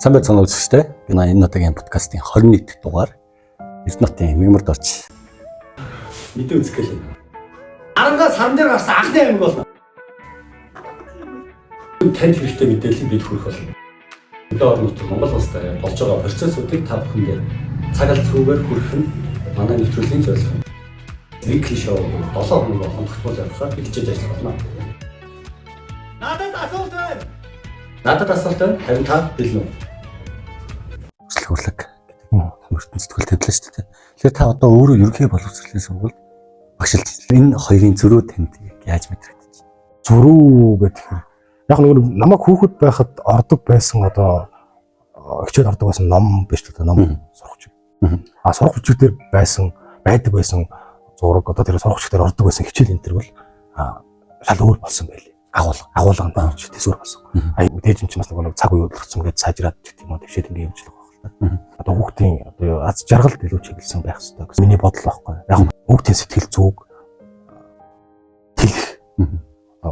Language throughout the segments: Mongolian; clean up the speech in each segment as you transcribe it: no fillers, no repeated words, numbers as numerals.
Сайн байцгаана үзэгчтэй. Энэ удаагийн подкастын 21 дугаар Эрдэнэтийн мигмард орч мэдээ үзэх гэлээ. Арангаас сан дээр гарсан анхны аймаг болно. Танд хэрэгтэй мэдээллийг бид хүргэх болно. Өдөө орон нутаг Монгол улстай болж байгаа процессуудыг та бүхэндээ цаг алдруугаар хүргэх нь манай нэвтрүүлгийн зорилго юм. Weekly show 7 хоног хоногтмол явахаар хичээж ажиллах болно. Надад асуулт байна. Харин та бэлэн үү? Хөрлөг гэдэг юм ертөнц сэтгэл хөдлөл шүү дээ. Тэгэхээр та одоо өөрөө ерөнхий боловсролын сургуульд багшилж энэ хоёрын зөрүү танд яаж мэдрэгдэж байна? Зөрүү гэхээр яг нэг намайг хүүхэд байхад ордог байсан одоо хичээл ордог байсан ном биш үү? Ном сурах чиг. Сурах чиг дээр байдаг байсан зураг одоо тэр сурах чиг дээр ордог байсан хичээл энэ төр бол шал өөр болсон байлээ. Агуулганд байна ч төсөөр болсон. Мэдээж энэ ч бас нэг цаг үе өлгцсөн гэж сайжраад гэх юм уу твшээд ингэ явуулах. Одоо хүүхдийн одоо аз жаргалд илүү чиглэсэн байх хэрэгтэй гэсэн миний бодол байхгүй. Яг хүүхдийн сэтгэл зүг хэлэх.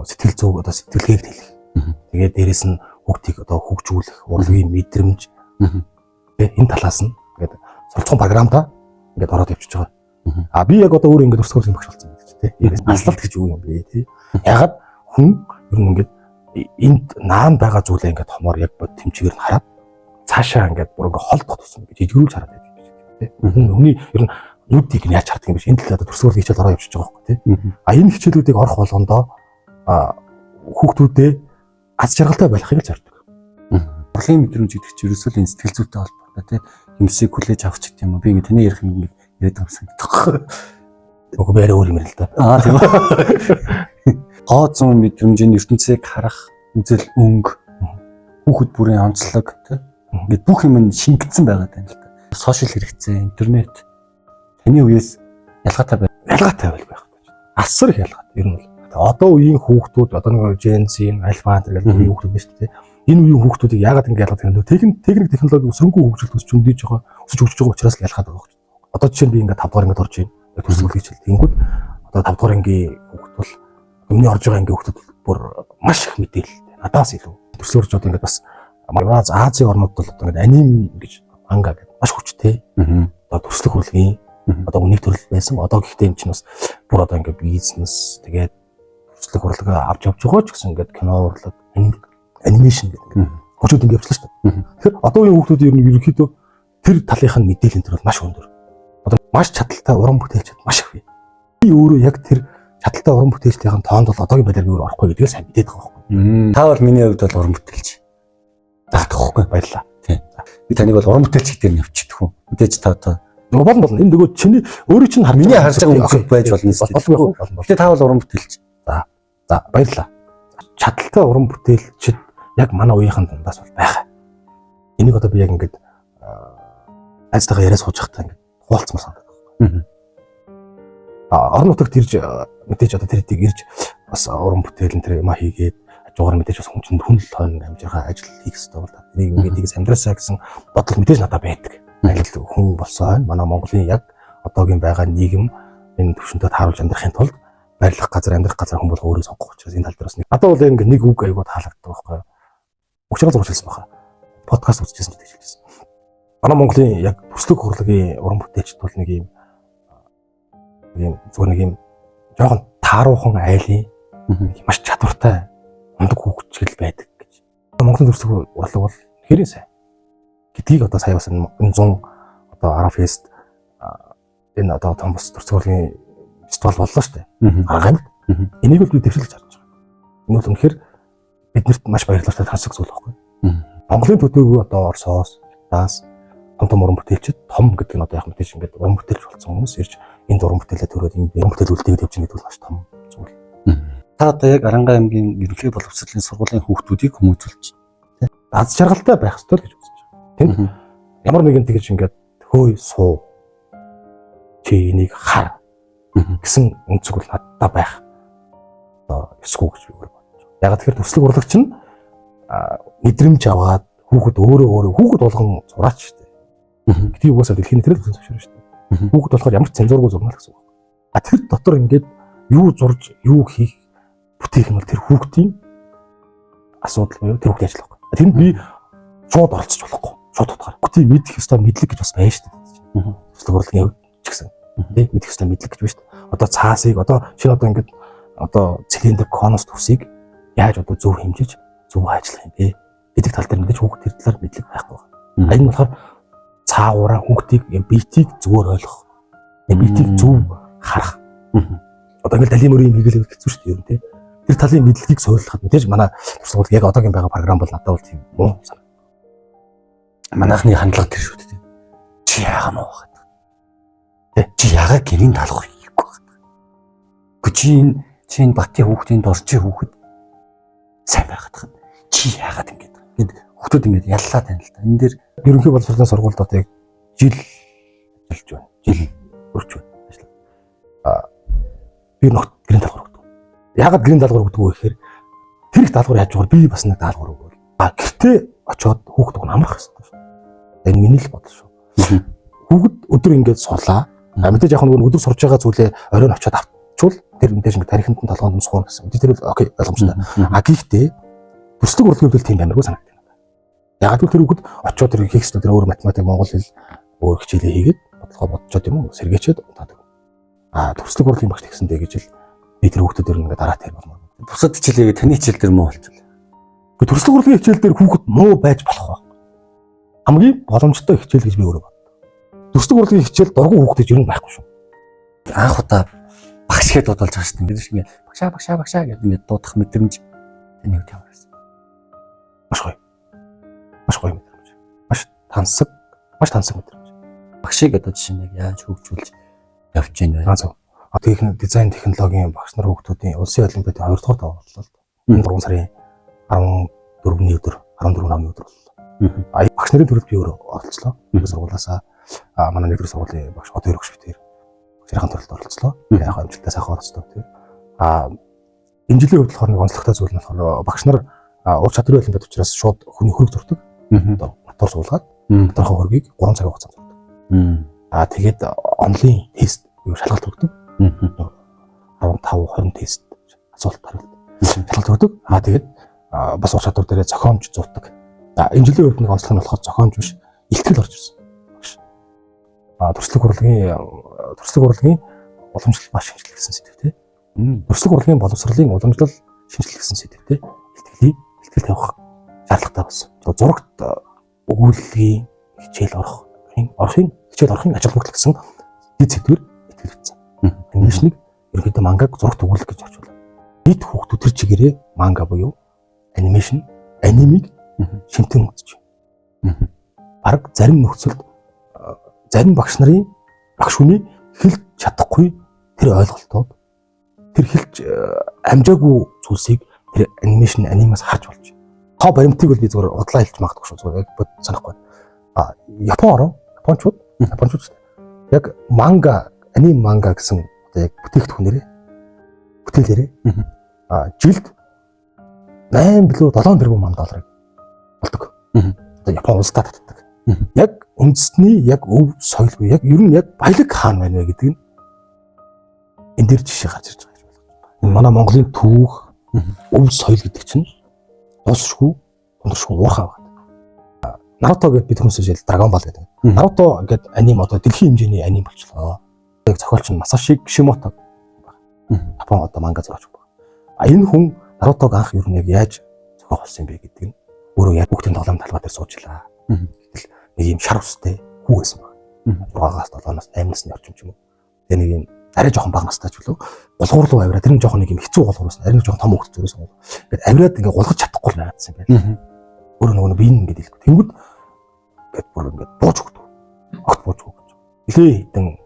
Сэтгэл зүг одоо сэтгэлгээг хэлэх. Тэгээд дээрэс нь хүүхдийг одоо хөгжүүлэх, урлагийн мэдрэмж энэ талаас нь ингээд суралцсан програмда ингээд ороод явчихж байгаа. Би яг одоо өөр ингээд өрсгөөлийн багш болсон гэж тий. Аслалт гэж юу юм бэ тий. Ягаад хүн ер нь ингээд энд наан байгаа зүйлээ ингээд томоор яг бод тэмчгээр нь хараад цаашаа ингээд бүр ингээд холдох тусан гэж ижгүүлж хараад байдаг юм тий. Хүний ер нь нүдийг нь яаж харддаг юм биш. Энэ талаад төсвөр хичээл ороо явчихж байгаа байхгүй тий. Энэ хичээлүүдийг орох болгондоо хүүхдүүдээ аз жаргалтай байхыг л зорддог. Урлагийн мэдрэмж гэдэг чинь ерөөсөө энэ сэтгэл зүйтэй холбоотой тий. Юмсыг хүлээж авах ч гэдэг юм уу. Би ингээд таны ярих юм ингээд яриад байгаа юм. Уг бээр өөр юм л да. Тийм үү. Гооцон мэдрэмжийн ертөнцийг харах үзэл өнгө хүүхэд бүрийн онцлог тий. Ингээд бүх юм нь шингэсэн байгаа тань л та. Сошиал хэрэгцээ, интернет таны үеэс ялгаатай байх. Асар их ялгаатай. Ер нь бол одоо үеийн хүүхдүүд одоо нэг Gen Z, Alpha гэдэг үеийн хүүхдүүд байна шүү дээ. Энэ үеийн хүүхдүүдийг яагаад ингэ ялгаад байна вэ? Техник технологи өсрөнгөө хөгжөлт өсч өндөж байгаа учраас л ялгаад байгаа. Одоо жишээ нь би ингээд 5 дугаар ангид орж байна. Төрсгөл хичээл тэнгүүд одоо 5 дугаар ангийн хүүхд бол өмнө орж байгаа ангийн хүүхдүүд бүр маш их мэдээлэлтэй. Надаас илүү. Төрслөөр ч одоо ингээд бас Евраз Азийн орнууд бол одоо ингээд аним гэж манга гэдэг маш хүчтэй. Одоо төрслөх урлагийн одоо үнийг төрөл байсан. Одоо гэхдээ юм чинь бас бүр одоо ингээд бизнес тэгээд төрслөх урлагаа авч явж байгаа ч гэсэн ингээд кино урлаг, анимашн гэдэг хөгжөөд ингээд явчихлаа шүү дээ. Тэгэхээр одоо үеийн хүүхдүүд ер нь ерөнхийдөө тэр талынхаа мэдээллийн төр бол маш өндөр. Одоо маш чадaltaй уран бүтээлчд маш их бий. Би өөрөө яг тэр чадaltaй уран бүтээлчдийн тоонд бол одоогийн байдлаар өөр орохгүй гэдгийг сайн мэдээд байгаа байхгүй. Та бол миний хувьд бол уран бүтээлч. Заахгүй баярлаа. Тийм. Би таныг бол уран бүтээлч гэдэг нь явчихдаг хүн. Мэдээж та одоо болно. Энэ нөгөө чиний өөрөө чинь миний харж байгаа хүмүүс байж болно шүү дээ. Гэтэ та бол уран бүтээлч. За баярлаа. Чадaltaй уран бүтээлчд яг манай үеийнхэн дундаас бол байгаа. Энийг одоо би яг ингээд айцтайгаа яриа сууж байхдаа ингээд хуваалцмаар санагдав. Орон нутагт ирж мэдээж одоо тэр хэдийг ирж бас уран бүтээлэн тэр юм хийгээд хажуугаар мэдээж бас хүн чинь хүн л хойно амжиргаа ажил хийх хэрэгтэй бол энийг ингээд тийгс амьдраасаа гэсэн бодол мэдээж надад байдаг. Ажил хүн болсон манай Монголын яг одоогийн байгаа нийгэм энэ төвшөнтэй тааруулж амьдрахын тулд барилах газар амьдрах газар хүн бол өөрөө сонгох учраас энэ тал дээр бас надад бол ингээд нэг үг аягүй таалагддаг байхгүй. Өчигдөр зурчихсан баха. Подкаст үзчихсэн гэж хэлсэн. Манай Монголын яг төслөх урлагийн уран бүтээлчд бол нэг юм зүгээр нэг юм жоохон тааруухан айлын маш чадвартай ундаг хөгжил байдаг гэж. Монголын төслөх урлаг бол хэрэг сайн. Гэдгийг одоо сая бас энэ 100 одоо Арафест энэ одоо том бус төслөх урлагийн фестивал боллоо шүү дээ. Арга амиг. Энийг л би дэвшилж харж байгаа. Энэ бол үнэхээр биднэрт маш баярлалтай тансаг зүйл байхгүй. Монголын төдийгүй одоо Оросоос, Италиас том уран бүтээлчд том гэдэг нь одоо яг мэдээж ингээд уран бүтээлч болсон хүмүүс ирж энд уран бүтээлээ төрөөд энэ уран бүтээл үлдээгээд явж байгаа гэдэг бол маш том зүйл. Та одоо яг Аранга аймгийн ерөнхий боловсролын сургуулийн хүүхдүүдийг хүмүүжүүлж тийм аз жаргалтай байх ёстой л гэж үзэж байна. Тийм ямар нэгэн тэгж ингээд хөөе суу чи энийг хар гэсэн өнцөг бол надад байх одоо эсгүй гэж би өөрөө бодож байна. Яг тэгэхээр төслөг урлагч нь мэдрэмж аваад хүүхэд өөрөө хүүхэд болгон зураач шүү дээ. Гэдгийг угаасаа дэлхийн нэтрэл зөвшөөрнө шүү дээ. Хүүхэд болохоор ямар ч цензургүй зурна л гэсэн үг. Тэр дотор ингээд юу зурж, юу хийх бүтээх юм бол тэр хүүхдийн асуудал буюу тэр хүүхдийн ажил байхгүй. Тэнд би шууд оролцож болохгүй. Шууд утгаар. Бүгдийг мэдэх ёстой мэдлэг гэж бас байна шүү дээ. Төслөг урлагийн ч гэсэн. Тэ мэдэх ёстой мэдлэг гэж байна шүү дээ. Одоо цаасыг одоо шинэ одоо ингээд одоо цилиндр конус төсийг яаж одоо зөв хэмжиж зөв ажиллах юм бэ гэдэг тал дээр мэдээж хүүхд тэр талаар мэдлэг байхгүй байна. Энэ болохоор цаагаараа хүүхдийг биетийг зүгээр ойлгох. Биетийг зөв харах. Одоо ингээд далийн мөрийн хийгээл хэцүү шүү дээ юм тий. Тэр талын мэдлэгийг суйлахад мэдээж манай туршлага яг одоогийн байгаа програм бол надад бол тийм муу санагдав. Манайхны хандлага тэр шүү дээ. Чи яага муу хаад. Тэ чи яага гэрийн даалгавар хийхгүй байна. Гэхдээ чи энэ батын хүүхдийн дорчийн хүүхэд сайн байгаад байна. Чи яагаад ингэж гээд хүүхдүүд ингэж яллаа тань л та. Энэ дээр ерөнхий боловсролын сургуульд одоо яг жил ажиллаж байна. Жил өрч байна. Би нот гэрийн даалгавар өгдөг. Яагаад гэрийн даалгавар өгдөг вэ гэхээр тэр их даалгавар яаж байгаа би бас нэг даалгавар өгвөл. Гэртээ очиод хүүхдүүд нь амрах хэрэгтэй шүү. Энэ миний л бодол шүү. Хүүхд өдөр ингэж сурлаа. Мэдээж яг нэг өдөр сурж байгаа зүйлээ оройн очиод авчвал тэр мэдээж ингэ тариханд нь толгоонд нь суuna гэсэн. Мэдээж тэр окей ойлгомжтой. Гэхдээ төслөг урлагийн хөвдөл тийм амаргүй санагдав. Яг л тэр хүүхд очиод тэр хийхсэн тэр өөр математик монгол хэл өөр хичээлээ хийгээд бодлогоо бодцоод юм уу сэргээчээд унтаадаг. Төслөг урлагийн багш тэгсэндээ гэж л би тэр хүүхдүүд ингэ дараа тэр болмоор. бусад хичээлээ таны хичээл дээр муу болчихлоо. Гэхдээ төслөг урлагийн хичээл дээр хүүхд муу байж болох байх. Хамгийн боломжтой хичээл гэж би өөрөө бод. Төслөг урлагийн хичээл дургу хүүхдэж ер нь байхгүй шүү. Анх удаа багш гээд бодолж байгаа шүү дээ. Ингэж ингэ багшаа гэдэг ингэ дуудах мэдрэмж таны хувьд ямар байсан? Маш гоё. Маш гоё мэдрэмж. Маш тансаг мэдрэмж. Багшийг одоо жишээ нь яаж хөгжүүлж явж байна вэ? Зөв. Дизайн технологийн багш нар хүүхдүүдийн улсын олимпиадын 2 дугаар даваа боллоо. Энэ 3 сарын 14-ний өдөр 14 намны өдөр боллоо. Багш нарын төрөлд би өөрөө оролцлоо. Нэг сургуулиасаа манай нэгдүгээр сургуулийн багш одоо өргөж битээр сайхан төрөлд оролцлоо. Яг амжилттай сайхан оролцлоо тэр. Энэ жилийн хувьд болохоор нэг онцлогтой зүйл нь болохоор багш нар ур чадрын олимпиад учраас шууд хүний хөрөг зурдаг. Одоо мотор суулгаад моторын хөргийг 3 цагийн хугацаанд зурдаг. Тэгээд онлайн тест шалгалт өгдөг. 15-20 тест асуулт хариулт. Шалгалт өгдөг. Тэгээд бас ур чадвар дээрээ зохиомж зурдаг. Энэ жилийн үед нэг онцлог нь болохоор зохиомж биш, илтгэл орж ирсэн. Төслөг урлагийн уламжлал ба шинжилгээ гэсэн сэдвтэй. Төслөг урлагийн боловсролын уламжлал шинжилгээ гэсэн сэдвтэй илтгэл тавих шаардлагатай болсон. Зурагт өгүүллийн хичээл орохын ажил хөдлөх гэсэн дэд сэдвээр илтгэл өгсөн. Эндээс нэг ерөнхийдөө мангаг зурагт өгүүлэх гэж орчуулсан. Бид хүүхдүүд төр чигээрээ манга буюу анимыг шимтэн үзэж байна. Бараг зарим нөхцөлд зарим багш хүний хэлж чадахгүй тэр ойлголтууд тэр хэлж амжаагүй зүйлсийг тэр анимаас харж болж байна. Та баримтыг бол би зүгээр удлаа хэлж магадгүй шүү. Зүгээр яг бод санахгүй. Япончууд яг аним манга гэсэн одоо яг бүтээлээрээ жилд 8 билүү 7 тэрбум $7 болдог. Одоо Япон улстай татдаг. Яг үндэсний яг өв соёлгүй яг ер нь яг баялаг хаан байна вэ гэдэг нь энэ дэр жишээ гарч ирж байгаа гэж байна. Энэ манай Монголын түүх өв соёл гэдэг чинь дуусшгүй уурхай байна. Наруто гэдэг бид хүмүүс жишээл Dragon Ball гэдэг. Наруто гэдэг аним одоо дэлхийн хэмжээний аним болчихлоо. Яг зохиолч нь Масаши Кишимото байна. Япон одоо манга зураач байна. Энэ хүн Нарутог анх ер нь яг яаж зохиох болсон юм бэ гэдэг нь өөрөө яг хүүхдийн тоглоом талбай дээр суужлаа. Гэтэл нэг юм шар устэй хүү байсан байна. 6-аас 7-аас 8-аас орчим ч юм уу. Тэгээ нэг юм арай жоохон бага настай ч үлээ гулгуур руу авираад тэр нь жоохон нэг юм хэцүү гулгуур байсан. Арай жоохон том хөлт зүрээс гол. Ингээд авираад ингээд гулгаж чадахгүй байгаадсан байна. Өөрөө нөгөө би ингээд хэлдэг. Тэнгүүд ингээд бүр ингээд бууж өгдөг. Огт бууж өгдөг. Илээ хитэн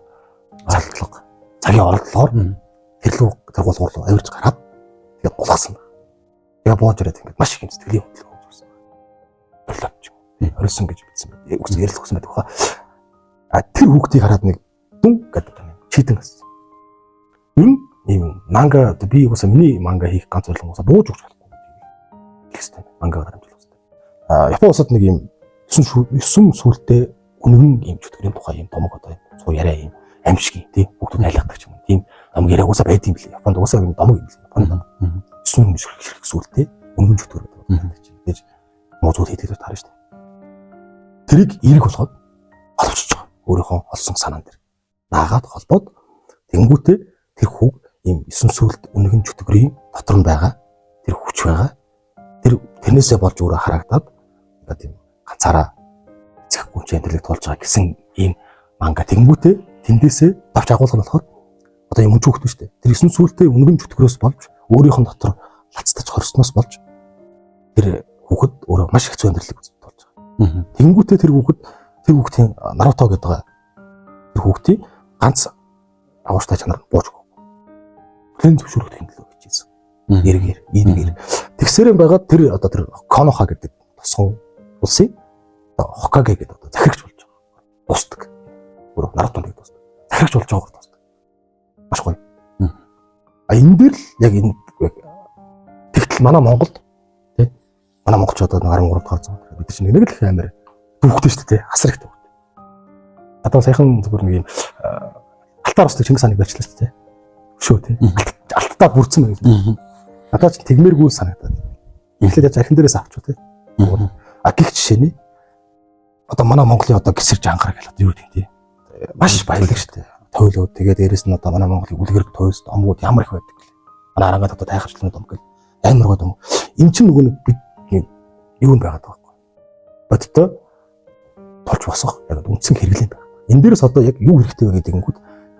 залтлага цагийн оролдлогоор тэр гулгуур руу авирж гараад тэгээд гулгасан. Тэгээ бууж ирээд ингээд маш их юм сэтгэлийн хөдөлгөөн үзүүлсэн. Болооч. Орилсон гэж бичсэн байт. Яг үс ярилцсан байдаг хаа. Тэр хүүхдийг хараад нэг дүн гэдэг юм. Читэн гэсэн. Ер нь ийм манга би уусаа миний манга хийх ганц зорилго уусаа бууж өгч болохгүй. Гэхдээ манга гарамжлах хэрэгтэй. Япон улсад нэг ийм 9 сүлтэй үнэн ийм чөтгөрийн тухай ийм томог одоо цуу яриа ийм аимшиг тийм хүүхдүүд айлгадаг ч юм уу. Тийм томог яриа уусаа байд юм билээ. Японд уусаа ийм томог юм билээ. Японд 9 сүлтэй үнэн чөтгөр байдаг. Тэгэж муу зүйл хийдэг таарна шүү дээ. тэрийг эерэг болгоод оловчж байгаа. Өөрийнхөө олсон санаан дээр наагаад холбоод тэнгүүтээ тэр хүүг ийм 9 сүлд үнэн чөтгөрийн дотор нь байгаа тэр хүч байгаа. Тэрнээсээ болж өөрөө харагдаад одоо тийм ганцаараа эцэг гүнчээ төлөв тулж байгаа гэсэн ийм манга тэнгүүтээ тэндээсээ давч агуулга нь болохоор одоо юм хүүхэд шүү дээ. Тэр 9 сүлдээ үнэн чөтгөрөөс болж өөрийнх нь дотор лацтаж хорсноос болж тэр хүүхэд өөрөө маш хэцүү амьдралыг үзүүлж байгаа. Тэнгүүтээ тэр хүүхдийн Наруто гэдэг тэр хүүхдийн ганц агууштай чанар бууж өгөө. Хэн зөвшөөрөх юм лөө гэж хэлсэн. Эргээр. Тэгсэрэн байгаа тэр одоо тэр Коноха гэдэг тусган улсын Хокаге гэдэг одоо захирагч болж байгаа. Тусдаг. Өөрөө Нарутонд тусдаг. Захирагч болж байгаа тусдаг. Маш гоё. Энэ дээр л яг энэ тэгтэл манай Монголд тий манай монголчууд одоо 13 дахь зам бид чинь нэг л амар түүхтэй шүү дээ. Асар их түүхтэй. Одоо саяхан зүгээр нэг юм алтаар устдаг Чингис хааныг барьчлаа шүү дээ. Шүү тий. Алтаа бүрдсэн байна. Надад ч тэгмээргүй санагдаад. Эхлээд яаж архин дээрээс авч тий. Гих жишээний одоо манай Монголын одоо гисэрж анхаарах гэл одоо юу гэдэг тий. Маш баялаг шүү дээ. Тойлоо тэгээд дээрэс нь одоо манай Монголын үлгэрэг тойлс домгууд ямар их байдаг гэлээ. Манай арангаад одоо тайхарчлын дом гэл амар гоо дом. Эм чинь нөгөө нэг бид юу байгаад байгаа байхгүй. Бодтой толж босох яг үндсэн хэрэглэн байна. Энэ дээрээс одоо яг юу хэрэгтэй вэ гэдэг нь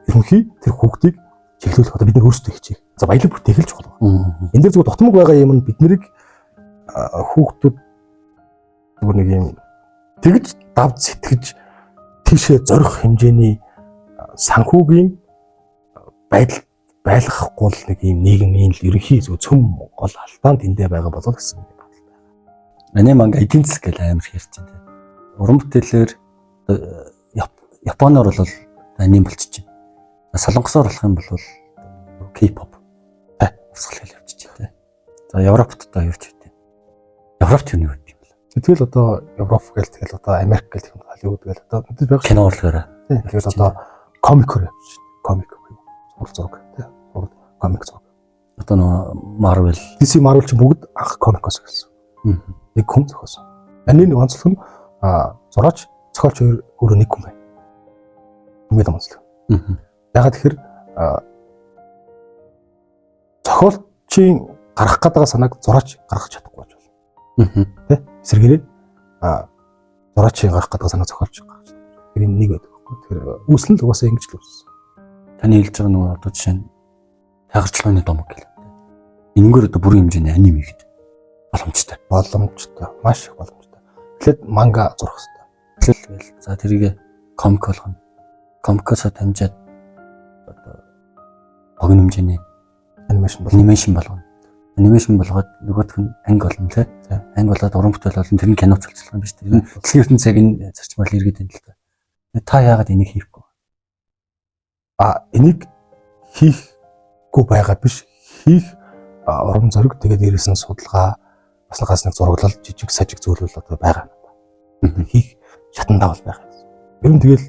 ерөнхий тэр хүүхдийг чиглүүлэх одоо бид нар өөрсдөө хичээх. За баялаг бүтээх л чухал байна. Энэ дээр зүгээр дутмаг байгаа юм нь бид нарыг хүүхдүүд нөгөө нэг юм тэгж давд сэтгэж тийшээ зорих хэмжээний санхүүгийн байдал байлгахгүй л нэг юм нийгмийн л ерөнхий зөв цөм гол алтаан тэндээ байгаа болов гэсэн юм байна. Манай манга эдийн засаг гэл амар хэрч байна. Уран бүтээлээр Японоор бол аним болчих чинь. Солонгосоор болох юм бол K-pop урсгал хэл явчих чинь. За Европт одоо юу ч үгүй. Европт юу нэг юм бэ? Тэгэл одоо Европ гэл тэгэл одоо Америк гэл юм Холливуд гэл одоо бид байгаа кино урлагаараа. Тэгэл одоо комикор явчих. Комик зураг тий. Комик зураг. Одоо нөгөө Marvel, DC Marvel ч бүгд анх комикос гэсэн. Нэг хүн зохиосон. Аний нэг онцлог нь зураач зохиолч өөрөө нэг хүн байна. Хамгийн онцлог. Ягаад тэгэхээр зохиолчийн гарах гэдэг санааг зураач гаргах чадахгүй байж болно. Тэ? Эсвэргээрээ зураачийн гарах гэдэг санааг зохиолч гаргах чадахгүй. Тэр нэг байдаг. Тэгэхээр үүсэл нь угаасаа ингэж л үүссэн. Таны хэлж байгаа нөгөө одоо жишээ нь тайгарчлагын домог гэл. Энэгээр одоо бүрийн хэмжээний аним хийхэд боломжтой. Маш их боломжтой. Эхлээд манга зурах хэрэгтэй. Эхлээл за тэрийг комик болгоно. Комикосоо дамжаад одоо богино хэмжээний анимашн болгоно. Анимашн болгоод нөгөөх нь анги болно тий. Анги болоод уран бүтээл болно. Тэр нь киноч болцлоо юм биш үү? Дэлхийн ертөнцийг энэ зарчмаар иргэд байна л та. Та яагаад энийг хийхгүй? Энийг хийхгүй байгаа биш. Хийх урам зориг тэгээд дээрээс нь судалгаа бас нэг зураглал жижиг сажиг зүйлүүд одоо байгаа. Хийх шатандаа бол байгаа. Ер нь тэгэл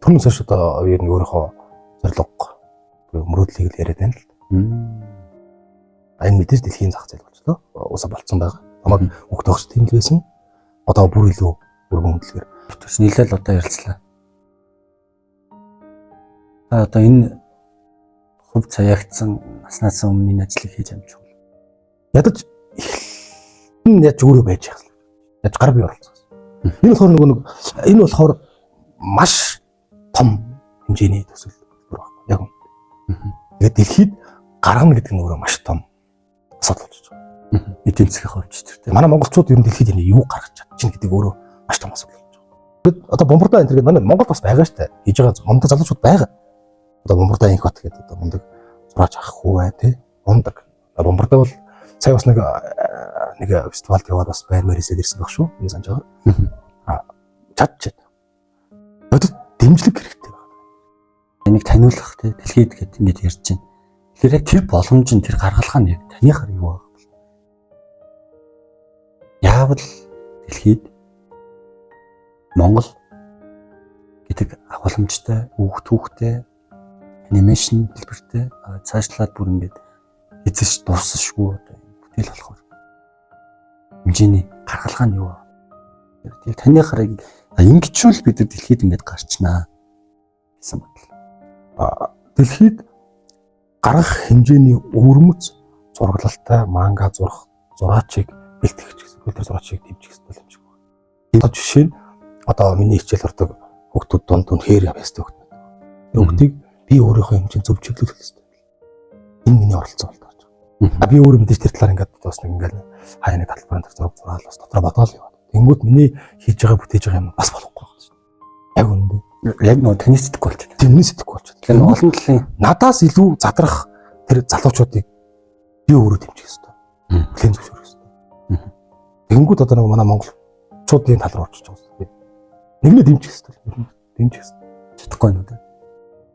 түнс хойш одоо ер нь өөрийнхөө зорилго мөрөөдлийг л яриад байна л. Энэ мэдээж дэлхийн зах зээл болчихлоо. Усаа болцсон байгаа. Намайг өгт өгч тийм л байсан. Одоо бүр илүү өргөн хөдөлгөөр. Тэс нийлээл одоо ярилцлаа. Одоо энэ хувь цаягдсан наснаас өмнө энэ ажлыг хийж амжих бол ядаж энэ яаж өөрөө байж яах вэ? Яаж гар бие оролцсон. Энэ болохоор маш том хэмжээний төсөл байна. Яг үнэ. Тэгээд дэлхийд гаргана гэдэг нь өөрөө маш том асуудал болж байгаа. Эдийн засгийн хувьд ч тэр. Манай монголчууд ер нь дэлхийд энэ юу гаргаж чадчихна гэдэг өөрөө маш том асуудал болж байгаа. Тэгэд одоо бомбардаа энэ гэдэг манай Монгол бас байгаа шүү дээ. Хийж байгаа мундаг залуучууд байгаа. Одоо бомбардаа инх бат гэдэг одоо мундаг зураач ах хүү бай тий. Мундаг. Бомбардаа бол сая бас нэг фестивалд яваад бас байр мэрисэд ирсэн баг шүү. Энэ санаж байгаа. Чадчих. Бодит дэмжлэг хэрэгтэй байна. Энийг таниулах тий дэлхийд гэдэг ингэж ярьж байна. Тэгэхээр яг тэр боломж нь тэр гаргалгаа нь яг таныхаар юу вэ? Яавал дэлхийд Монгол гэдэг агуулмжтай хүүхдэд анимашн хэлбэртэй цаашлаад бүр ингэж эзэж дуусахгүй одоо бүтээл болохоор хэмжээний гаргалгаа нь юу вэ? Тэгээ таны харыг ингэчүүл бид нар дэлхийд ингэж гарчнаа гэсэн бодлоо. Дэлхийд гарах хэмжээний өвөрмөц зураглалтай манга зурх зураачийг бэлтгэж гэсэн. Тэр зураачийг дэмжих хэрэгтэй юм шиг байна. Энэ жишээ нь одоо миний хичээл ордог хүүхдүүд дунд үнэхээр ястай хүүхдүүд. Тэр хүүхдийг би өөрийнхөө хэмжээнд зөв чиглүүлэх хэрэгтэй. Энэ миний оролцоо болж байгаа. Би өөрөө мэдээж тэр талаар ингээд бас нэг ингээд хаяаны талбарын дээр зураг зураал бас дотроо бодоол яваа. Тэнгүүд миний хийж байгаа бүтээж байгаа юм бас болохгүй байна шүү дээ. Яг үнэндээ. Яг нөө таны сэтгэх болж байна. Тэрний сэтгэх болж байна. Тэгэхээр олон талын надаас илүү задрах тэр залуучуудыг би өөрөө дэмжих хэрэгтэй. Бүлээн зөвшөөрөх хэрэгтэй. Тэнгүүд одоо нэг манай монголчуудын тал руу орчих жоос. Нэгнээ дэмжих хэрэгтэй. Дэмжих хэрэгтэй. чадахгүй юм уу?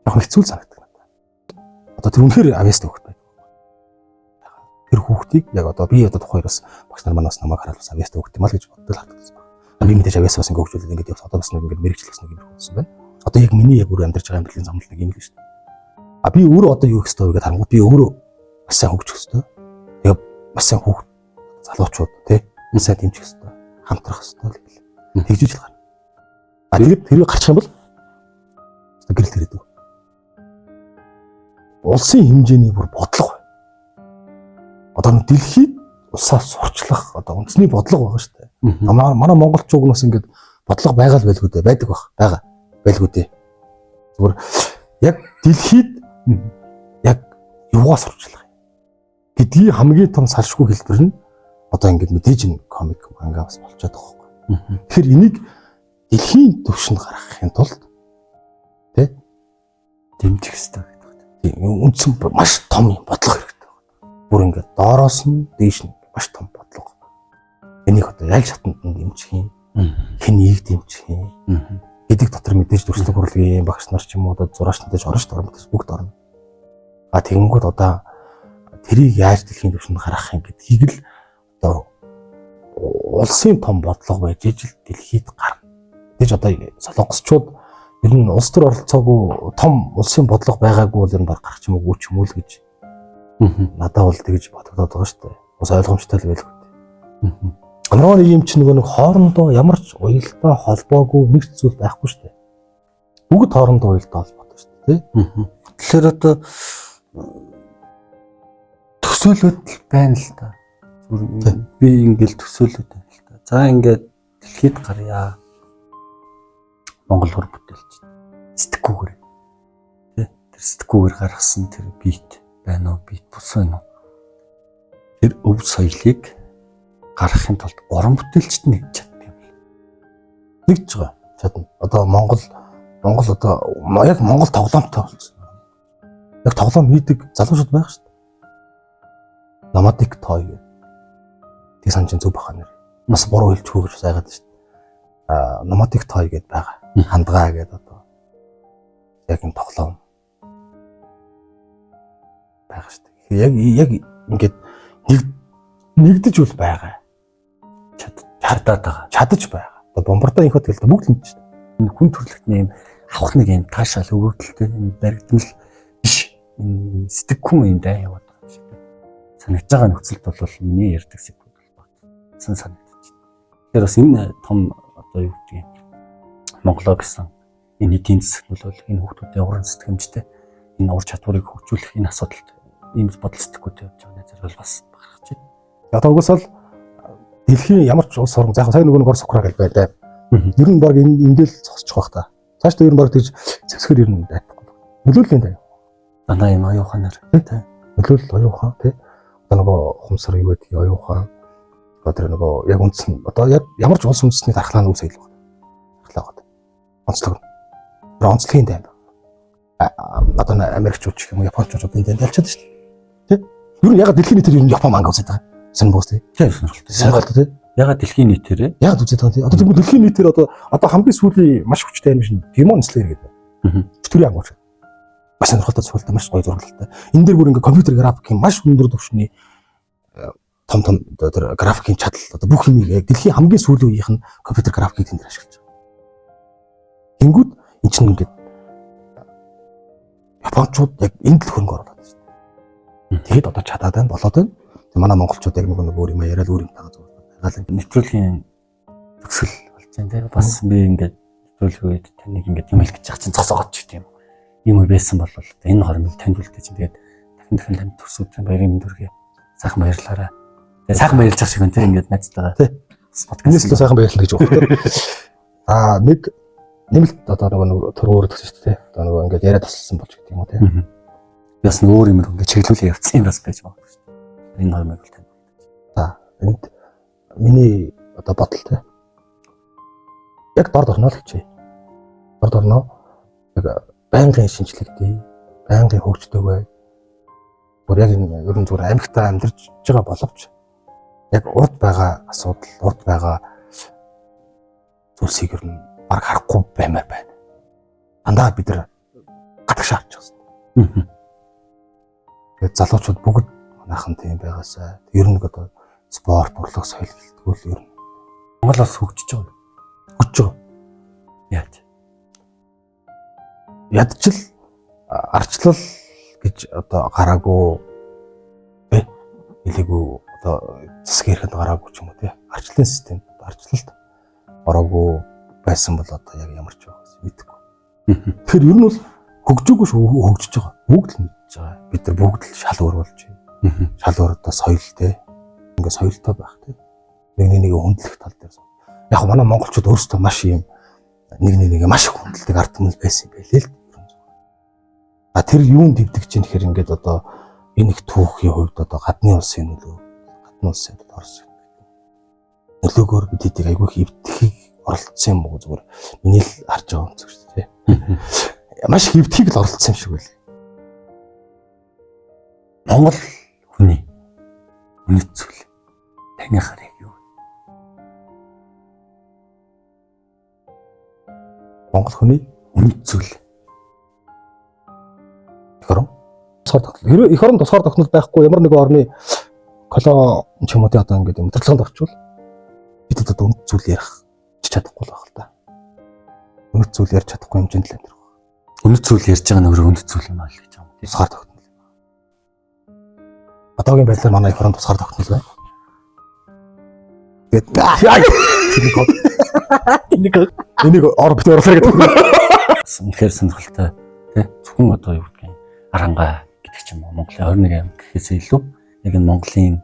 Яг хэцүү санагддаг надад. Одоо тэр үнэхээр авьяастай хүүхэд байна. Тэр хүүхдийг яг одоо би одоо тухайраас багш нар манаас намайг хараад бас авьяастай хүүхэд юм аа гэж боддог хатдаг. Би мэдээж авьяас бас ингэ хөгжүүлээд ингэж явсан. Одоо бас нэг ингэ мэрэгчлээс нэг юм болсон байна. Одоо яг миний яг өөрөө амьдарч байгаа амьдралын замнал нэг юм л шүү дээ. Би өөрөө одоо юу хийх ёстой вэ гэдээ харангуут би өөрөө бас сайн хөгжих ёстой. Тэгээ бас сайн хүүхд залуучууд тий энэ сайн дэмжих ёстой. Хамтрах ёстой л тэгжиж л гарна. Тэгээд тэрийг гарчих юм бол гэрэл тэрэдэг. Улсын хэмжээний бүр бодлого. Одоо дэлхийд улсаас сурчлах одоо үндэсний бодлого байгаа шүү дээ. Манай монголчууд нас ингээд бодлого байгаа л байлгүй дээ, байдаг баг. Байгаа. Байлгүй дээ. Зүгээр яг дэлхийд яг юугаа сурчлах юм гэдгийг хамгийн том салшгүй хэлбэр нь одоо ингээд мэдээж ин комик манга бас болчиход байгаа байхгүй. Тэгэхээр энийг дэлхийн түвшинд гаргахын тулд тий дэмжих хэрэгтэй гэдэг. үндсэн маш том бодлого хэрэгтэй байна. Бүр ингээд доороос нь дээш нь маш том бодлого. Энийг одоо яг шатанд нь дэмжих юм. Хэн нэг дэмжих юм. Эдэг дотор мэдээж төрөлх хурлын багш нар ч юм уу одоо зураач нар ч орно шүү дээ. Бүгд орно. Тэгэнгүүт одоо тэрийг яаж дэлхийн түвшинд гаргах юм гэдгийг л одоо улсын том бодлого байж ижил дэлхийд гарна. Тэгж одоо солонгосчууд ер нь улс төр оролцоогүй том улсын бодлого байгаагүй бол ер нь баг гарах ч юм уу ч юм уу л гэж надад бол тэгж бодогдоод байгаа шүү дээ. Бас ойлгомжтой л байлгүй. Анроо нэг юм чинь нэг хоорондоо ямар ч уялдаа холбоогүй нэг зүйл байхгүй шүү дээ. Бүгд хоорондоо уялдаа холбоотой шүү дээ, тий? Тэгэхээр одоо төсөөлөд байна л да. Би ингээл төсөөлөд байна л да. За ингээд дэлхийд гарьяа. Монгол хөр бүтээлч. Сэтгэхгүйгээр. Тэ? Тэр сэтгэхгүйгээр гаргасан тэр бит байна уу? Бит бус байна уу? Тэр өв соёлыг гаргахын тулд уран бүтээлчд нэг чаддаг юм. Нэгж байгаа. Чадна. Одоо Монгол одоо яг Монгол тоглоомтой болсон. Яг тоглоом хийдэг залуучууд байх шүү дээ. Номадик той гэх. Тэг санчин зөв баха нэр. Бас буруу хэлж хөөж сайгаад шүү дээ. Номадик той гэдээ байгаа. Хандгаа гэдэг одоо яг энэ тоглоом байгаа шүү дээ. Яг ингээд нэгдэж үл байгаа. Чадаж байгаа. Одоо бомбардаа инхот гэлээ бүгд л мэдэж шүү дээ. Энэ хүн төрөлхтний юм авах нэг юм таашаал өгөгдөлтэй энэ баригдмал биш. Энэ сэтгэхүйн юм даа яваад байгаа юм шиг байна. Санагдж байгаа нөхцөлд бол миний ярьдаг сэдвүүд бол багтсан санагдаж байна. Тэгэхээр бас энэ том одоо юу гэдэг юм Монголоо гэсэн энэ эдийн засаг бол энэ хүүхдүүдийн уран сэтгэмжтэй энэ ур чадварыг хөгжүүлэх энэ асуудалд ийм бодол сэтгэхүйтэй явж байгаа нэ зэрэг бас гарах чинь. Одоо угсаал дэлхийн ямар ч улс орн яг сайн нөгөө Орос Украин гэж байлаа. Ер нь баг ингээл зогсчих байх та. Цааш та ер нь баг тэгж зэвсгэр ер нь дайхгүй. Нөлөөллийн даа. Дандаа юм аюуханаар тий. Нөлөөлөл аюухан тий. Одоо нөгөө хумсар юу гэдэг аюухан. Одоо нөгөө яг үндсэн одоо яг ямар ч улс үндэсний дархлааны үс соёл байна. Дархлаа. Онцлог. Онцлогийн дайм. Одоо Америкчууд ч юм уу Япончууд энэ дайм далчаад шүү дээ. Тий. Ер нь яг дэлхийн нийтээр ер нь Япон манга үзээд байгаа. Сэн бус тий. Сонирхолтой тий. Ягаад дэлхийн нийтээр яг үзээд байгаа тий. Одоо тэгвэл дэлхийн нийтээр одоо хамгийн сүүлийн маш хүчтэй анимашн Demon Slayer гэдэг. Чөтгөрийн ангууч. Маш сонирхолтой цогцолтой маш гоё зургалтай. Энэ дээр бүр ингээ компьютер графикийн маш өндөр түвшний том тэр графикийн чадал одоо бүх юмыг яг дэлхийн хамгийн сүүлийн үеийнх нь компьютер графикийг тэнд ашиглаж байгаа. Тэнгүүд эн чинь ингээд Япончууд яг энэ л хөрөнгө оруулаад байна шүү дээ. Тэгэд одоо чадаад байна, болоод байна. Тэг манай монголчууд яг нэг өөр юм яриад өөр юм тагаад байгаа л нэвтрүүлгийн төгсгөл болж чинь тийм бас би ингээд зөвлөх үед таныг ингээд юм хэлэх гэж чинь цосоогоод ч гэдэм юм байсан бол энэ хормыг танд үлдээ чинь тэгээд дахин танд төрсөд баярын мэнд хүргэе. Сайхан баярлаарай. Тэгээд сайхан баярлж ах шиг байна тийм ингээд найзтайгаа. Тий. Подкаст л сайхан баярлна гэж байна. Нэг нэмэлт одоо нөгөө төр өөр төгсөн шүү дээ. Одоо нөгөө ингээд яриа таслсан болж гэдэг юм уу тийм. Яс нэг өөр юм ингээд чиглүүлээ явцсан юм бас байж магадгүй шүү дээ. Энэ хормыг бол танд. За энд миний одоо бодол тийм. Яг дорд орно л гэж. Дорд орно. Яг байнгын шинжлэхдээ, байнгын хөгждөг бай. Бүр яг энэ ерөн зүгээр амьгтаа амьдарч байгаа боловч яг урд байгаа асуудал, урд байгаа зүйлсийг ер нь баг харахгүй баймаар байна. Дандаа бид нар гадагшаа авч байгаа. Тэгээд залуучууд бүгд манайхан тийм байгаасаа ер нь одоо спорт, урлаг, соёл гэлтгүүл ер нь Монгол бас хөгжиж байгаа. хөгжиж байгаа. Яаж? Ядчил арчлал гэж одоо гараагүй бэ? Хэлээгүй одоо засгийн эрхэнд гараагүй ч юм уу тий. Арчлалын систем арчлалд ороогүй байсан бол одоо яг ямар ч байгаас мэдэхгүй. Тэгэхээр ер нь бол хөгжөөгүй шүү, хөгжиж байгаа. Бүгд л мэдж байгаа. Бид нар бүгд л шал өөр болж байна. Шал өөр одоо соёлтой. Ингээ соёлтой байх тий. Нэг хүндлэх тал дээр. Яг манай монголчууд өөрсдөө маш юм нэг маш их хүндэлдэг ард түмэл байсан юм байлээ л. А тэр юунд дэвдэг чинь гэхээр ингээд одоо энэ их түүхийн хувьд одоо гадны улсын нөлөө, гадны улсын Орос нөлөөгөөр бид хэдийг айгүй их эвдэхийг оролцсон юм уу зүгээр миний л харж байгаа юм зүг шүү дээ. Маш их эвдэхийг л оролцсон юм шиг байл. Монгол хүний үнэт зүйл таны харыг юу? Монгол хүний Үнэт зүйл. Их орон тусгаар тогтнол. Хэрэв их орон тусгаар тогтнол байхгүй ямар нэгэн орны колон ч юм уу тий одоо ингээд мэдрэлцэн тогтчвол бид одоо үнэт зүйл ярих чадахгүй л байх л да. Үнэт зүйл ярьж чадахгүй хэмжээнд л амьдрах. Үнэт зүйл ярьж байгаа нөр үнэт зүйл юм аа л гэж байгаа юм. Тусгаар тогтнол. Одоогийн байдлаар манай их орон тусгаар тогтнол байна. Тэгээд энийг ор бит орлоо гэдэг. Үнэхээр сонирхолтой тий. Зөвхөн одоо юу гэх юм Аранга гэдэг ч юм уу Монголын 21 аймаг гэхээсээ илүү яг энэ Монголын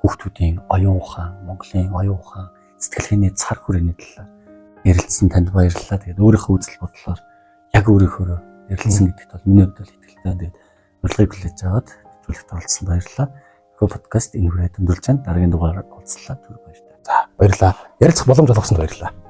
хүүхдүүдийн оюун ухаан, Монголын оюун ухаан, сэтгэлгээний цар хүрээний талаар ярилцсан танд баярлалаа. Тэгээд өөрийнхөө үзэл бодлоор яг өөрийнхөө ярилцсан гэдэгт бол миний хувьд л итгэлтэй. Тэгээд урилгыг хүлээж аваад нэвтрүүлэгт оролцсон баярлалаа. Хөө подкаст энэ хүрээ дамжуулж байна. Дараагийн дугаар уулзлаа. Түр баярлалаа. За баярлалаа. Ярилцах боломж олгосонд баярлалаа.